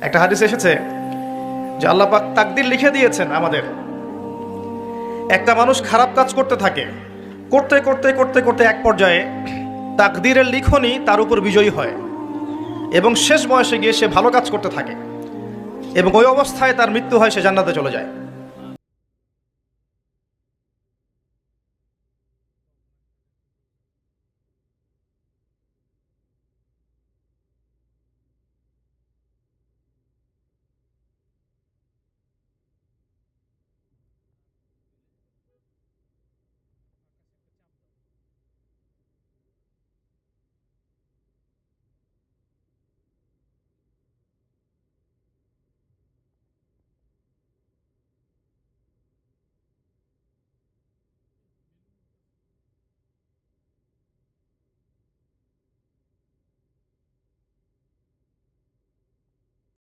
একটা হাদিসে এসেছে যে আল্লাহ পাক তাকদির লিখে দিয়েছেন আমাদের। একটা মানুষ খারাপ কাজ করতে থাকে, করতে করতে করতে করতে এক পর্যায়ে তাকদিরের লিখনই তার উপর বিজয়ী হয় এবং শেষ বয়সে গিয়ে সে ভালো কাজ করতে থাকে এবং ওই অবস্থায় তার মৃত্যু হয়, সে জান্নাতে চলে যায়।